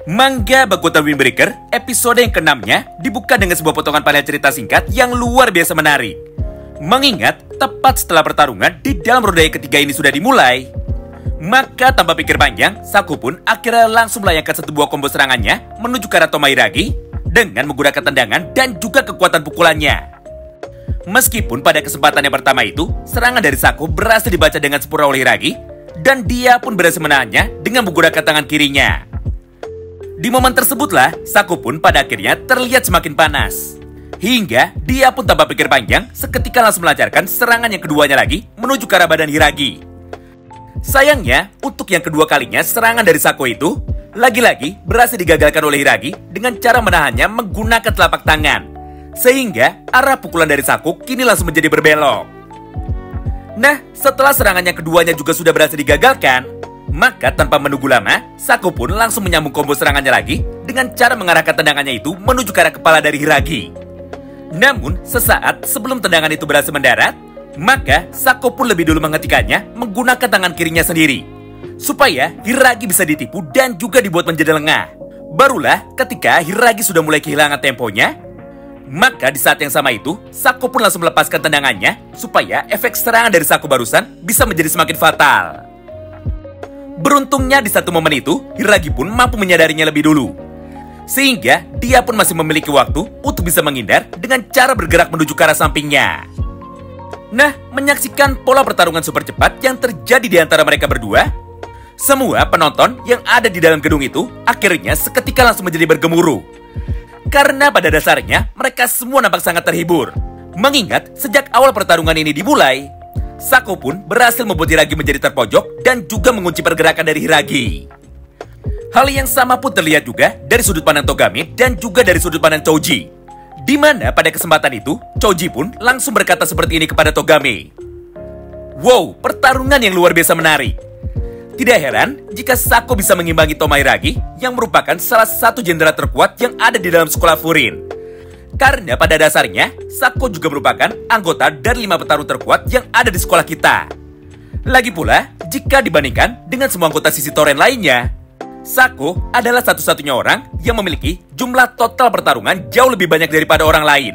Manga Bokuto Windbreaker episode yang ke-6-nya dibuka dengan sebuah potongan panel cerita singkat yang luar biasa menarik. Mengingat tepat setelah pertarungan di dalam roda yang ketiga ini sudah dimulai, maka tanpa pikir panjang, Saku pun akhirnya langsung melayangkan satu buah combo serangannya menuju ke arah Tomohiragi dengan menggunakan tendangan dan juga kekuatan pukulannya. Meskipun pada kesempatan yang pertama itu, serangan dari Saku berhasil dibaca dengan sempurna oleh Hiragi, dan dia pun berhasil menahannya dengan menggunakan tangan kirinya. Di momen tersebutlah, Saku pun pada akhirnya terlihat semakin panas. Hingga dia pun tanpa pikir panjang, seketika langsung melancarkan serangan yang keduanya lagi menuju ke arah badan Hiragi. Sayangnya, untuk yang kedua kalinya serangan dari Saku itu, lagi-lagi berhasil digagalkan oleh Hiragi dengan cara menahannya menggunakan telapak tangan. Sehingga arah pukulan dari Saku kini langsung menjadi berbelok. Nah, setelah serangan yang keduanya juga sudah berhasil digagalkan, maka tanpa menunggu lama, Saku pun langsung menyambung combo serangannya lagi dengan cara mengarahkan tendangannya itu menuju ke arah kepala dari Hiragi. Namun, sesaat sebelum tendangan itu berhasil mendarat, maka Saku pun lebih dulu menghentikannya menggunakan tangan kirinya sendiri, supaya Hiragi bisa ditipu dan juga dibuat menjadi lengah. Barulah ketika Hiragi sudah mulai kehilangan temponya, maka di saat yang sama itu, Saku pun langsung melepaskan tendangannya supaya efek serangan dari Saku barusan bisa menjadi semakin fatal. Beruntungnya di satu momen itu, Hiragi pun mampu menyadarinya lebih dulu. Sehingga dia pun masih memiliki waktu untuk bisa menghindar dengan cara bergerak menuju ke arah sampingnya. Nah, menyaksikan pola pertarungan super cepat yang terjadi di antara mereka berdua, semua penonton yang ada di dalam gedung itu akhirnya seketika langsung menjadi bergemuruh. Karena pada dasarnya mereka semua nampak sangat terhibur. Mengingat sejak awal pertarungan ini dimulai, Saku pun berhasil membuat Hiragi menjadi terpojok dan juga mengunci pergerakan dari Hiragi. Hal yang sama pun terlihat juga dari sudut pandang Togame dan juga dari sudut pandang Choji. Di mana pada kesempatan itu, Choji pun langsung berkata seperti ini kepada Togame. Wow, pertarungan yang luar biasa menarik. Tidak heran jika Saku bisa mengimbangi Tomohiragi yang merupakan salah satu jenderal terkuat yang ada di dalam sekolah Furin. Karena pada dasarnya, Saku juga merupakan anggota dari 5 petarung terkuat yang ada di sekolah kita. Lagi pula, jika dibandingkan dengan semua anggota sisi Toren lainnya, Saku adalah satu-satunya orang yang memiliki jumlah total pertarungan jauh lebih banyak daripada orang lain.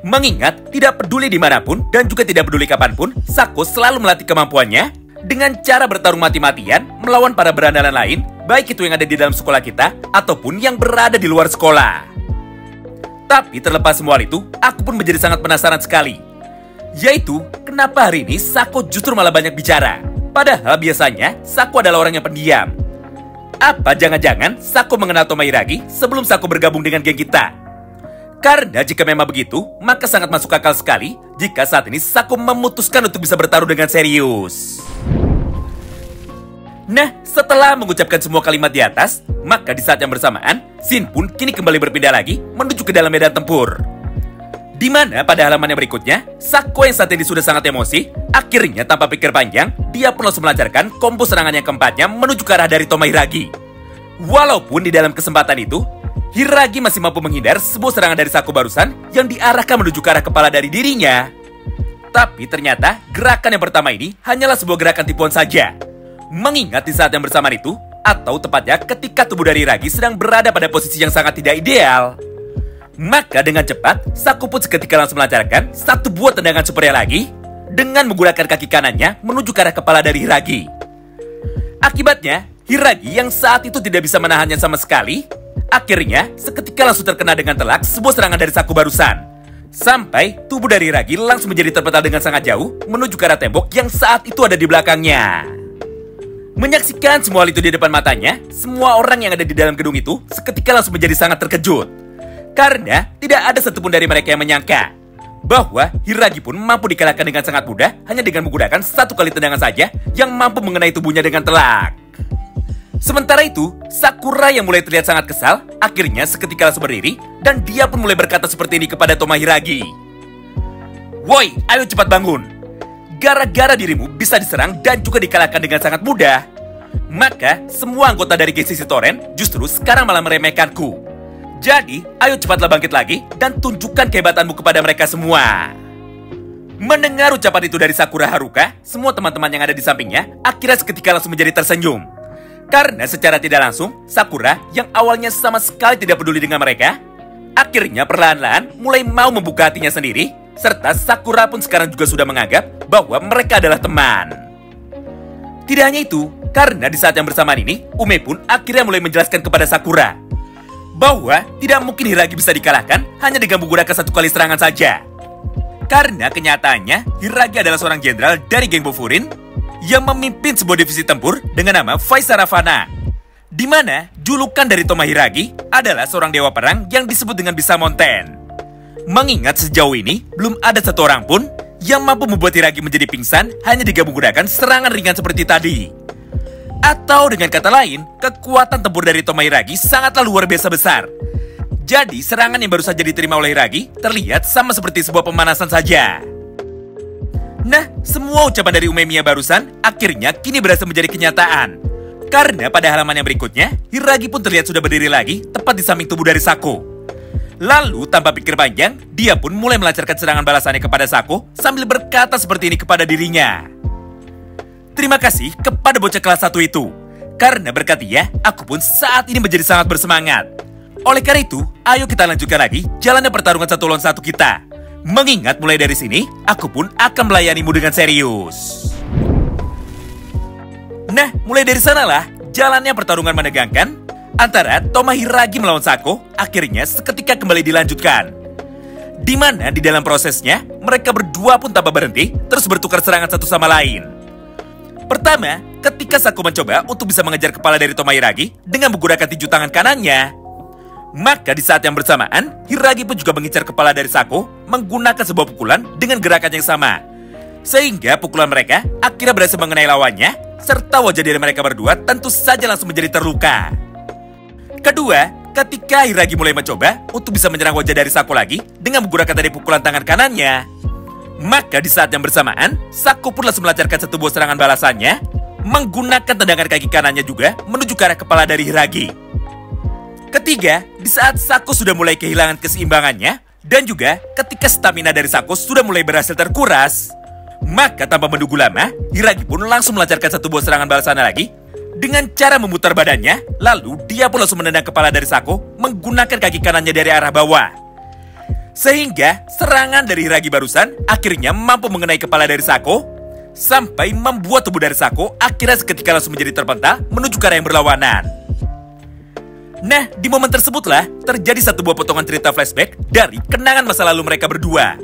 Mengingat tidak peduli dimanapun dan juga tidak peduli kapanpun, Saku selalu melatih kemampuannya dengan cara bertarung mati-matian melawan para berandalan lain, baik itu yang ada di dalam sekolah kita ataupun yang berada di luar sekolah. Tapi terlepas semua itu, aku pun menjadi sangat penasaran sekali. Yaitu, kenapa hari ini Saku justru malah banyak bicara? Padahal biasanya, Saku adalah orang yang pendiam. Apa jangan-jangan Saku mengenal Tomohiragi sebelum Saku bergabung dengan geng kita? Karena jika memang begitu, maka sangat masuk akal sekali jika saat ini Saku memutuskan untuk bisa bertarung dengan serius. Nah, setelah mengucapkan semua kalimat di atas, maka di saat yang bersamaan, Shin pun kini kembali berpindah lagi menuju ke dalam medan tempur. Di mana pada halaman yang berikutnya, Saku yang saat ini sudah sangat emosi, akhirnya tanpa pikir panjang, dia pun langsung melancarkan combo serangan yang keempatnya menuju ke arah dari Tomohiragi. Walaupun di dalam kesempatan itu, Hiragi masih mampu menghindar sebuah serangan dari Saku barusan yang diarahkan menuju ke arah kepala dari dirinya. Tapi ternyata gerakan yang pertama ini hanyalah sebuah gerakan tipuan saja. Mengingat di saat yang bersamaan itu, atau tepatnya ketika tubuh dari Hiragi sedang berada pada posisi yang sangat tidak ideal, maka dengan cepat, Saku pun seketika langsung melancarkan satu buah tendangan supernya lagi dengan menggunakan kaki kanannya menuju ke arah kepala dari Hiragi. Akibatnya, Hiragi yang saat itu tidak bisa menahannya sama sekali, akhirnya seketika langsung terkena dengan telak sebuah serangan dari Saku barusan. Sampai tubuh dari Hiragi langsung menjadi terpental dengan sangat jauh menuju ke arah tembok yang saat itu ada di belakangnya. Menyaksikan semua hal itu di depan matanya, semua orang yang ada di dalam gedung itu seketika langsung menjadi sangat terkejut. Karena tidak ada satupun dari mereka yang menyangka bahwa Hiragi pun mampu dikalahkan dengan sangat mudah hanya dengan menggunakan satu kali tendangan saja yang mampu mengenai tubuhnya dengan telak. Sementara itu, Sakura yang mulai terlihat sangat kesal, akhirnya seketika langsung berdiri dan dia pun mulai berkata seperti ini kepada Tomohiragi. Woi, ayo cepat bangun. Gara-gara dirimu bisa diserang dan juga dikalahkan dengan sangat mudah, maka semua anggota dari geng sisi Toren justru sekarang malah meremehkanku. Jadi, ayo cepatlah bangkit lagi dan tunjukkan kehebatanmu kepada mereka semua. Mendengar ucapan itu dari Sakura Haruka, semua teman-teman yang ada di sampingnya akhirnya seketika langsung menjadi tersenyum. Karena secara tidak langsung, Sakura yang awalnya sama sekali tidak peduli dengan mereka, akhirnya perlahan-lahan mulai mau membuka hatinya sendiri, serta Sakura pun sekarang juga sudah menganggap bahwa mereka adalah teman. Tidak hanya itu, karena di saat yang bersamaan ini, Ume pun akhirnya mulai menjelaskan kepada Sakura bahwa tidak mungkin Hiragi bisa dikalahkan hanya dengan menggunakan satu kali serangan saja. Karena kenyataannya, Hiragi adalah seorang jenderal dari geng Bofurin yang memimpin sebuah divisi tempur dengan nama Vaisaravana, di mana julukan dari Toma Hiragi adalah seorang dewa perang yang disebut dengan Bisa Mountain. Mengingat sejauh ini belum ada satu orang pun yang mampu membuat Hiragi menjadi pingsan hanya dengan menggunakan serangan ringan seperti tadi. Atau dengan kata lain, kekuatan tempur dari Toma Hiragi sangatlah luar biasa besar. Jadi serangan yang baru saja diterima oleh Hiragi terlihat sama seperti sebuah pemanasan saja. Nah, semua ucapan dari Umemiya barusan akhirnya kini berhasil menjadi kenyataan. Karena pada halaman yang berikutnya, Hiragi pun terlihat sudah berdiri lagi tepat di samping tubuh dari Sako. Lalu, tanpa pikir panjang, dia pun mulai melancarkan serangan balasannya kepada Sako sambil berkata seperti ini kepada dirinya. Terima kasih kepada bocah kelas 1 itu. Karena berkat dia, aku pun saat ini menjadi sangat bersemangat. Oleh karena itu, ayo kita lanjutkan lagi jalannya pertarungan 1 lawan 1 kita. Mengingat mulai dari sini, aku pun akan melayanimu dengan serius. Nah, mulai dari sanalah jalannya pertarungan menegangkan antara Toma Hiragi melawan Sako akhirnya seketika kembali dilanjutkan. Di mana di dalam prosesnya, mereka berdua pun tanpa berhenti terus bertukar serangan satu sama lain. Pertama, ketika Sako mencoba untuk bisa mengejar kepala dari Toma Hiragi dengan menggunakan tinju tangan kanannya, maka di saat yang bersamaan, Hiragi pun juga mengincar kepala dari Sako menggunakan sebuah pukulan dengan gerakan yang sama. Sehingga pukulan mereka akhirnya berhasil mengenai lawannya, serta wajah dari mereka berdua tentu saja langsung menjadi terluka. Kedua, ketika Hiragi mulai mencoba untuk bisa menyerang wajah dari Sako lagi dengan menggunakan tadi pukulan tangan kanannya, maka di saat yang bersamaan, Sako pun langsung melancarkan satu buah serangan balasannya, menggunakan tendangan kaki kanannya juga menuju ke arah kepala dari Hiragi. Ketiga, di saat Sako sudah mulai kehilangan keseimbangannya dan juga ketika stamina dari Sako sudah mulai berhasil terkuras, maka tanpa menunggu lama, Hiragi pun langsung melancarkan satu buah serangan balasan lagi dengan cara memutar badannya, lalu dia pun langsung menendang kepala dari Sako menggunakan kaki kanannya dari arah bawah. Sehingga serangan dari Hiragi barusan akhirnya mampu mengenai kepala dari Sako sampai membuat tubuh dari Sako akhirnya seketika langsung menjadi terpental menuju ke arah yang berlawanan. Nah, di momen tersebutlah terjadi satu buah potongan cerita flashback dari kenangan masa lalu mereka berdua.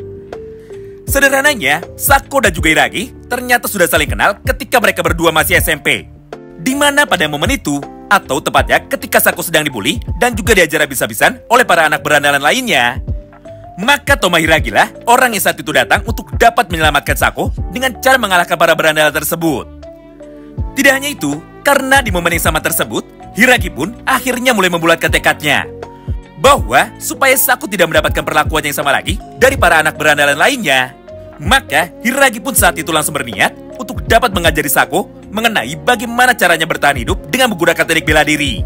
Sederhananya, Sako dan juga Hiragi ternyata sudah saling kenal ketika mereka berdua masih SMP. Di mana pada momen itu, atau tepatnya ketika Sako sedang dibully dan juga diajar habis-habisan oleh para anak berandalan lainnya, maka Toma Hiragi lah orang yang saat itu datang untuk dapat menyelamatkan Sako dengan cara mengalahkan para berandalan tersebut. Tidak hanya itu, karena di momen yang sama tersebut, Hiragi pun akhirnya mulai membulatkan tekadnya bahwa supaya Sako tidak mendapatkan perlakuan yang sama lagi dari para anak berandalan lainnya, maka Hiragi pun saat itu langsung berniat untuk dapat mengajari Sako mengenai bagaimana caranya bertahan hidup dengan menggunakan teknik bela diri.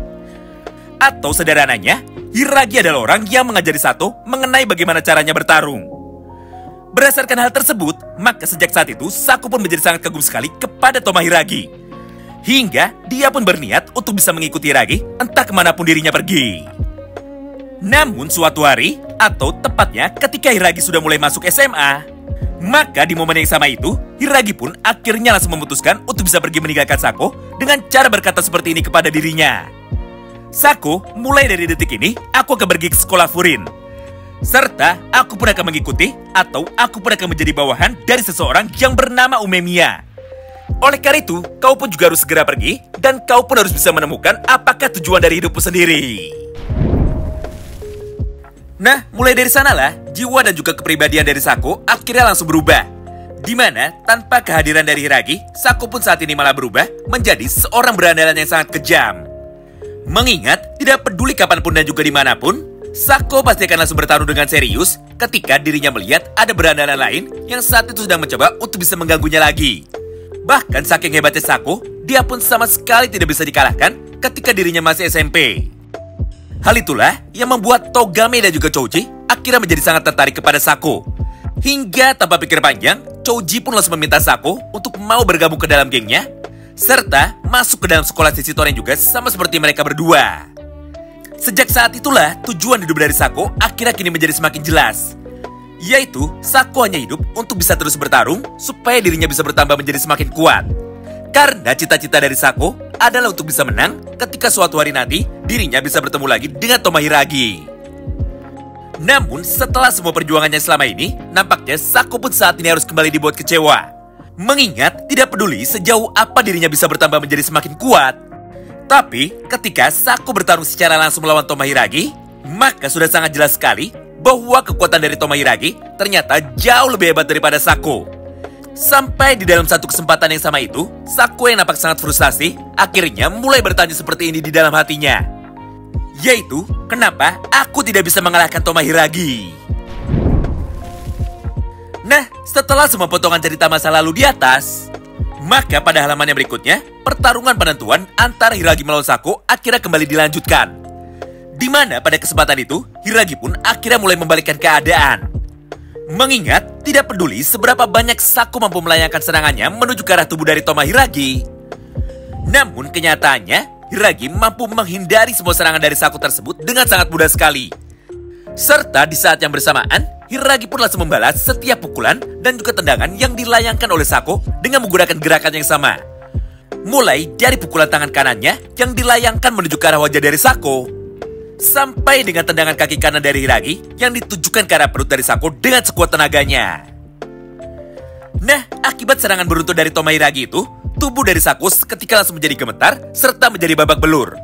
Atau sederhananya, Hiragi adalah orang yang mengajari Sato mengenai bagaimana caranya bertarung. Berdasarkan hal tersebut, maka sejak saat itu Sako pun menjadi sangat kagum sekali kepada Toma Hiragi. Hingga dia pun berniat untuk bisa mengikuti Hiragi entah kemanapun dirinya pergi. Namun suatu hari, atau tepatnya ketika Hiragi sudah mulai masuk SMA, maka di momen yang sama itu, Hiragi pun akhirnya langsung memutuskan untuk bisa pergi meninggalkan Sako dengan cara berkata seperti ini kepada dirinya. Sako, mulai dari detik ini, aku akan pergi ke sekolah Furin. Serta aku pun akan mengikuti atau aku pun akan menjadi bawahan dari seseorang yang bernama Umemiya. Oleh karena itu, kau pun juga harus segera pergi dan kau pun harus bisa menemukan apakah tujuan dari hidupmu sendiri. Nah, mulai dari sanalah, jiwa dan juga kepribadian dari Sako akhirnya langsung berubah. Di mana, tanpa kehadiran dari Hiragi, Sako pun saat ini malah berubah menjadi seorang berandalan yang sangat kejam. Mengingat, tidak peduli kapanpun dan juga dimanapun, Sako pasti akan langsung bertarung dengan serius ketika dirinya melihat ada berandalan lain yang saat itu sedang mencoba untuk bisa mengganggunya lagi. Bahkan saking hebatnya Sako, dia pun sama sekali tidak bisa dikalahkan ketika dirinya masih SMP. Hal itulah yang membuat Togame dan juga Choji akhirnya menjadi sangat tertarik kepada Sako. Hingga tanpa pikir panjang, Choji pun langsung meminta Sako untuk mau bergabung ke dalam gengnya. serta masuk ke dalam sekolah sisi Toren juga sama seperti mereka berdua. Sejak saat itulah tujuan hidup dari Sako akhirnya kini menjadi semakin jelas, yaitu Sako hanya hidup untuk bisa terus bertarung supaya dirinya bisa bertambah menjadi semakin kuat. Karena cita-cita dari Sako adalah untuk bisa menang ketika suatu hari nanti dirinya bisa bertemu lagi dengan Tomohiragi. Namun setelah semua perjuangannya selama ini, nampaknya Sako pun saat ini harus kembali dibuat kecewa. Mengingat tidak peduli sejauh apa dirinya bisa bertambah menjadi semakin kuat, tapi ketika Sako bertarung secara langsung melawan Tomohiragi, maka sudah sangat jelas sekali bahwa kekuatan dari Tomohiragi ternyata jauh lebih hebat daripada Sako. Sampai di dalam satu kesempatan yang sama itu, Sako yang nampak sangat frustasi akhirnya mulai bertanya seperti ini di dalam hatinya, yaitu, kenapa aku tidak bisa mengalahkan Tomohiragi? Nah, setelah semua potongan cerita masa lalu di atas, maka pada halaman yang berikutnya, pertarungan penentuan antara Hiragi melawan Sako akhirnya kembali dilanjutkan. Di mana pada kesempatan itu, Hiragi pun akhirnya mulai membalikkan keadaan. Mengingat tidak peduli seberapa banyak Sako mampu melayangkan serangannya menuju ke arah tubuh dari Tomohiragi. Namun kenyataannya, Hiragi mampu menghindari semua serangan dari Sako tersebut dengan sangat mudah sekali. Serta di saat yang bersamaan, Hiragi pun langsung membalas setiap pukulan dan juga tendangan yang dilayangkan oleh Sako dengan menggunakan gerakan yang sama. Mulai dari pukulan tangan kanannya yang dilayangkan menuju ke arah wajah dari Sako, sampai dengan tendangan kaki kanan dari Hiragi yang ditujukan ke arah perut dari Sako dengan sekuat tenaganya. Nah, akibat serangan beruntun dari Tomohiragi itu, tubuh dari Sako seketika langsung menjadi gemetar serta menjadi babak belur.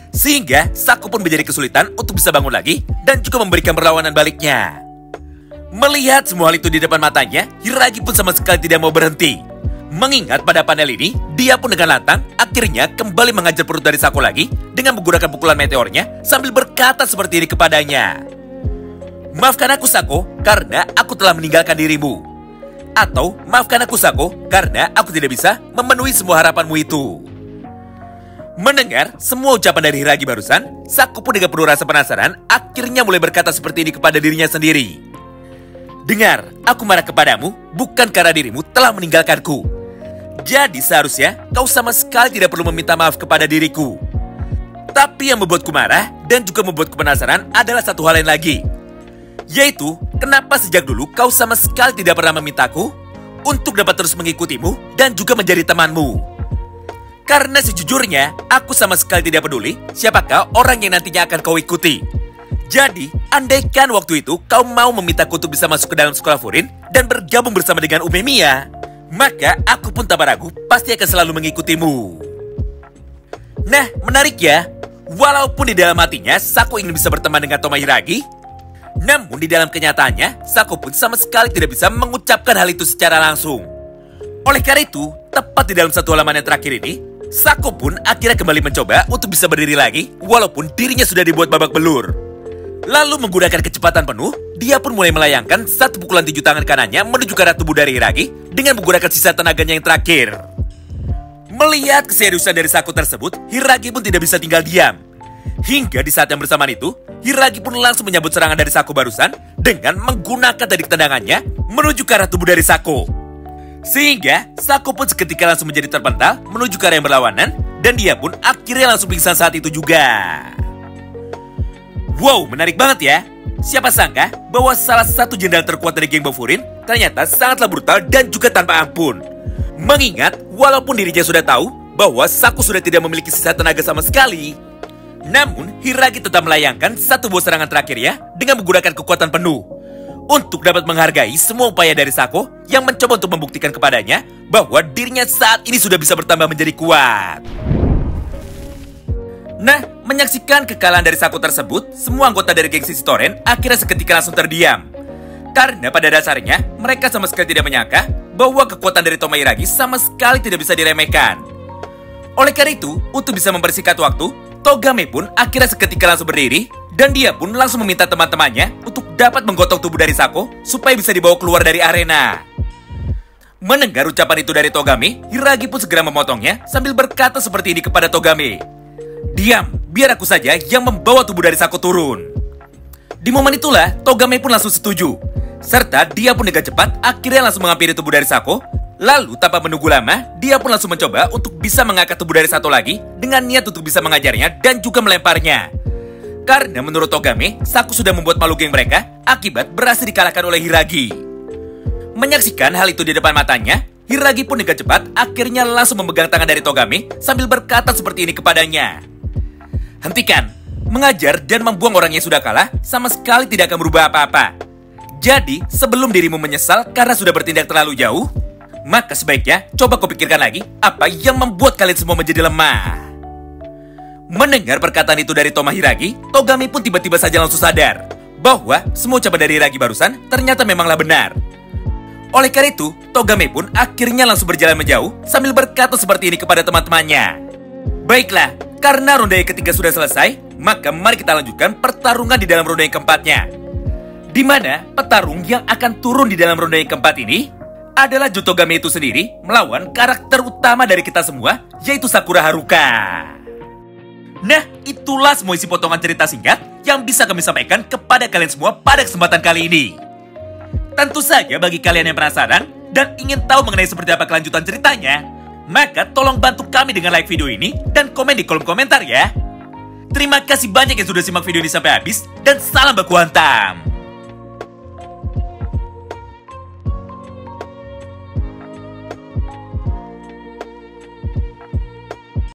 Sehingga Sako pun menjadi kesulitan untuk bisa bangun lagi dan juga memberikan perlawanan baliknya. Melihat semua hal itu di depan matanya, Hiragi pun sama sekali tidak mau berhenti. Mengingat pada panel ini, dia pun dengan lantang akhirnya kembali mengajar perut dari Sako lagi dengan menggunakan pukulan meteornya sambil berkata seperti ini kepadanya. Maafkan aku Sako karena aku telah meninggalkan dirimu. Atau maafkan aku Sako karena aku tidak bisa memenuhi semua harapanmu itu. Mendengar semua ucapan dari Hiragi barusan, Sako pun dengan penuh rasa penasaran akhirnya mulai berkata seperti ini kepada dirinya sendiri. Dengar, aku marah kepadamu bukan karena dirimu telah meninggalkanku. Jadi seharusnya kau sama sekali tidak perlu meminta maaf kepada diriku. Tapi yang membuatku marah dan juga membuatku penasaran adalah satu hal lain lagi, yaitu kenapa sejak dulu kau sama sekali tidak pernah memintaku untuk dapat terus mengikutimu dan juga menjadi temanmu. Karena sejujurnya aku sama sekali tidak peduli siapakah orang yang nantinya akan kau ikuti. Jadi, andaikan waktu itu kau mau memintaku untuk bisa masuk ke dalam sekolah Furin dan bergabung bersama dengan Umemiya, maka aku pun tanpa ragu pasti akan selalu mengikutimu. Nah, menarik ya. Walaupun di dalam hatinya Sako ingin bisa berteman dengan Tomohiragi, namun di dalam kenyataannya Sako pun sama sekali tidak bisa mengucapkan hal itu secara langsung. Oleh karena itu, tepat di dalam satu halaman yang terakhir ini, Sako pun akhirnya kembali mencoba untuk bisa berdiri lagi walaupun dirinya sudah dibuat babak belur. Lalu menggunakan kecepatan penuh, dia pun mulai melayangkan satu pukulan tinju tangan kanannya menuju ke arah tubuh dari Hiragi dengan menggunakan sisa tenaganya yang terakhir. Melihat keseriusan dari Sako tersebut, Hiragi pun tidak bisa tinggal diam. Hingga di saat yang bersamaan itu, Hiragi pun langsung menyambut serangan dari Sako barusan dengan menggunakan teknik tendangannya menuju ke arah tubuh dari Sako. Sehingga Sako pun seketika langsung menjadi terpental menuju ke arah yang berlawanan dan dia pun akhirnya langsung pingsan saat itu juga. Wow, menarik banget ya. Siapa sangka bahwa salah satu jenderal terkuat dari geng Bofurine ternyata sangatlah brutal dan juga tanpa ampun. Mengingat walaupun dirinya sudah tahu bahwa Sako sudah tidak memiliki sisa tenaga sama sekali, namun Hiragi tetap melayangkan satu buah serangan terakhirnya dengan menggunakan kekuatan penuh untuk dapat menghargai semua upaya dari Sako yang mencoba untuk membuktikan kepadanya bahwa dirinya saat ini sudah bisa bertambah menjadi kuat. Nah, menyaksikan kekalahan dari Sako tersebut, semua anggota dari geng Sisi Toren akhirnya seketika langsung terdiam. Karena pada dasarnya, mereka sama sekali tidak menyangka bahwa kekuatan dari Tomohiragi sama sekali tidak bisa diremehkan. Oleh karena itu, untuk bisa mempersingkat waktu, Togame pun akhirnya seketika langsung berdiri, dan dia pun langsung meminta teman-temannya untuk dapat menggotong tubuh dari Sako supaya bisa dibawa keluar dari arena. Mendengar ucapan itu dari Togame, Hiragi pun segera memotongnya sambil berkata seperti ini kepada Togame. Diam, biar aku saja yang membawa tubuh dari Sako turun. Di momen itulah, Togame pun langsung setuju. Serta dia pun dengan cepat akhirnya langsung menghampiri tubuh dari Sako, Lalu tanpa menunggu lama, dia pun langsung mencoba untuk bisa mengangkat tubuh dari satu lagi dengan niat untuk bisa mengajarnya dan juga melemparnya. Karena menurut Togame, Saku sudah membuat malu geng mereka akibat berhasil dikalahkan oleh Hiragi. Menyaksikan hal itu di depan matanya, Hiragi pun dengan cepat akhirnya langsung memegang tangan dari Togame sambil berkata seperti ini kepadanya. Hentikan, mengajar dan membuang orang yang sudah kalah sama sekali tidak akan merubah apa-apa. Jadi, sebelum dirimu menyesal karena sudah bertindak terlalu jauh, maka sebaiknya coba kau pikirkan lagi apa yang membuat kalian semua menjadi lemah. Mendengar perkataan itu dari Toma Hiragi, Togame pun tiba-tiba saja langsung sadar bahwa semua ucapan dari Hiragi barusan ternyata memanglah benar. Oleh karena itu, Togame pun akhirnya langsung berjalan menjauh sambil berkata seperti ini kepada teman-temannya. Baiklah, karena ronde yang ketiga sudah selesai, maka mari kita lanjutkan pertarungan di dalam ronde yang keempatnya. Di mana petarung yang akan turun di dalam ronde yang keempat ini adalah Jutogame itu sendiri melawan karakter utama dari kita semua, yaitu Sakura Haruka. Nah, itulah semua isi potongan cerita singkat yang bisa kami sampaikan kepada kalian semua pada kesempatan kali ini. Tentu saja bagi kalian yang penasaran dan ingin tahu mengenai seperti apa kelanjutan ceritanya, maka tolong bantu kami dengan like video ini dan komen di kolom komentar ya. Terima kasih banyak yang sudah simak video ini sampai habis dan salam baku hantam.